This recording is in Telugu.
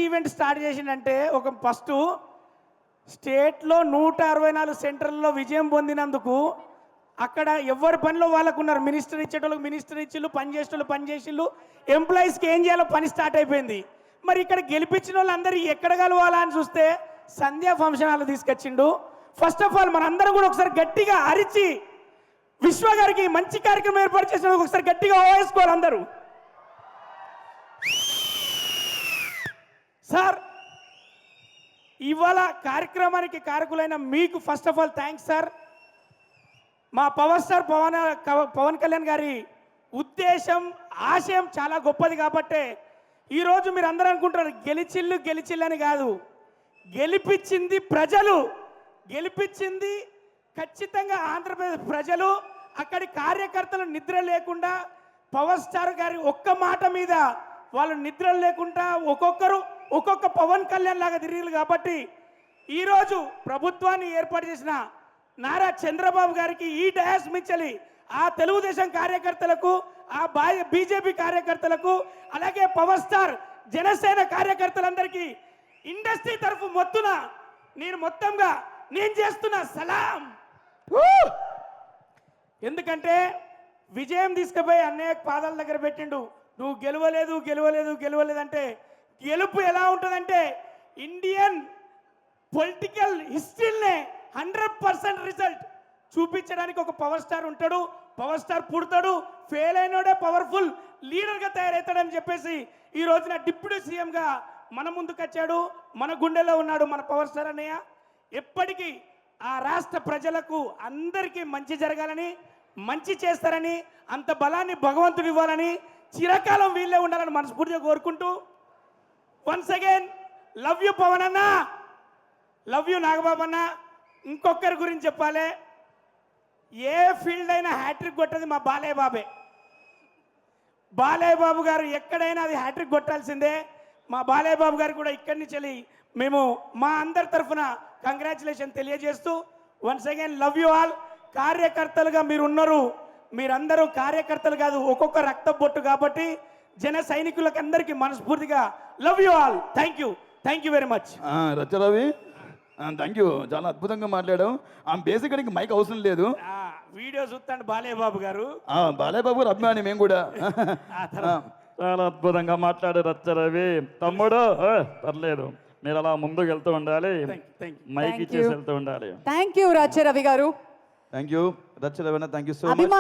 ఈవెంట్ స్టార్ట్ చేసిందంటే ఒక ఫస్ట్ స్టేట్లో 164 సెంటర్లలో విజయం పొందినందుకు అక్కడ ఎవరి పనిలో వాళ్ళకు ఉన్నారు. మినిస్టర్ ఇచ్చేటోళ్ళకి మినిస్టర్ ఇచ్చిళ్ళు, పని చేసేటోళ్ళు పని చేసిళ్ళు, ఎంప్లాయీస్కి ఏం చేయాలో పని స్టార్ట్ అయిపోయింది. మరి ఇక్కడ గెలిపించిన వాళ్ళందరూ ఎక్కడ కలవాలా అని చూస్తే సంధ్యా ఫంక్షన్ హాల్ తీసుకొచ్చిండు. ఫస్ట్ ఆఫ్ ఆల్ మనందరం కూడా ఒకసారి గట్టిగా అరిచి విశ్వ గారికి మంచి కార్యక్రమం ఏర్పాటు చేసిన ఒకసారి గట్టిగా ఓవేసుకోవాలి అందరూ. సార్, ఇవాళ కార్యక్రమానికి కారకులైన మీకు first of all thanks sir. మా పవర్ స్టార్ పవన్ కళ్యాణ్ గారి ఉద్దేశం ఆశయం చాలా గొప్పది కాబట్టే ఈరోజు మీరు అందరూ అనుకుంటారు గెలిచిల్లు అని కాదు, గెలిపించింది ప్రజలు, గెలిపించింది ఖచ్చితంగా ఆంధ్రప్రదేశ్ ప్రజలు. అక్కడి కార్యకర్తలు నిద్ర లేకుండా పవర్ స్టార్ గారి ఒక్క మాట మీద వాళ్ళు నిద్ర లేకుండా ఒక్కొక్కరు ఒక్కొక్క పవన్ కళ్యాణ్ లాగా తిరిగారు. కాబట్టి ఈరోజు ప్రభుత్వాన్ని ఏర్పాటు చేసిన నారా చంద్రబాబు గారికి ఈ డయాస్ మించలి ఆ తెలుగుదేశం కార్యకర్తలకు, ఆ బీజేపీ కార్యకర్తలకు, అలాగే పవర్ స్టార్ జనసేన కార్యకర్తలందరికీ ఇండస్ట్రీ తరఫు నేను చేస్తున్న సలాం. ఎందుకంటే విజయం తీసుకుపోయి అన్నయ్య పాదాల దగ్గర పెట్టిండు. నువ్వు గెలవలేదు అంటే గెలుపు ఎలా ఉంటుందంటే ఇండియన్ పొలిటికల్ హిస్టరీనే 100% రిజల్ట్ చూపించడానికి ఒక పవర్ స్టార్ ఉంటాడు. పవర్ స్టార్ పుడతాడు, ఫెయిల్ అయినోడే పవర్ఫుల్ లీడర్గా తయారవుతాడని చెప్పేసి ఈ రోజున డిప్యూటీ సీఎంగా మన ముందుకు వచ్చాడు. మన గుండెలో ఉన్నాడు మన పవర్ స్టార్ అన్నయ్య. ఎప్పటికీ ఆ రాష్ట్ర ప్రజలకు అందరికీ మంచి జరగాలని, మంచి చేస్తారని, అంత బలాన్ని భగవంతుడు ఇవ్వాలని, చిరకాలం వీళ్ళే ఉండాలని మనస్ఫూర్తిగా కోరుకుంటూ once again love you Pawan అన్న, లవ్ యూ నాగబాబు అన్న. ఇంకొకరి గురించి చెప్పాలి, ఏ ఫీల్డ్ అయినా హ్యాట్రిక్ కొట్టది మా బాలయ్య బాబే. బాలయ్య బాబు గారు ఎక్కడైనా అది హ్యాట్రిక్ కొట్టాల్సిందే. మా బాలయ్య బాబు గారు కూడా ఇక్కడి నుంచి వెళ్ళి మేము మా అందరి తరఫున కంగ్రాచులేషన్ తెలియజేస్తూ once again love you all. కార్యకర్తలుగా మీరు ఉన్నారు, మీరందరూ కార్యకర్తలు కాదు, ఒక్కొక్క రక్త బొట్టు. కాబట్టి జన సైనికులకు అందరికీ మనస్ఫూర్తిగా love you all. Thank you very much. రచరవి, థ్యాంక్ యూ, చాలా అద్భుతంగా మాట్లాడావు. బేసిక్ మైక్ అవసరం లేదు. వీడియో చూస్తాను బాలయ్య బాబు గారు. బాలయ్య బాబు గారు అభిమాని మేము కూడా. చాలా అద్భుతంగా మాట్లాడారు రచ్చరవి. తమ్ముడు పర్లేదు, మీరు అలా ముందుకు వెళ్తూ ఉండాలి, మైక్ ఇచ్చేసి వెళ్తూ ఉండాలి. థ్యాంక్ యూ రచ్చరవి గారు. Thank you Racha Ravi, thank you so much.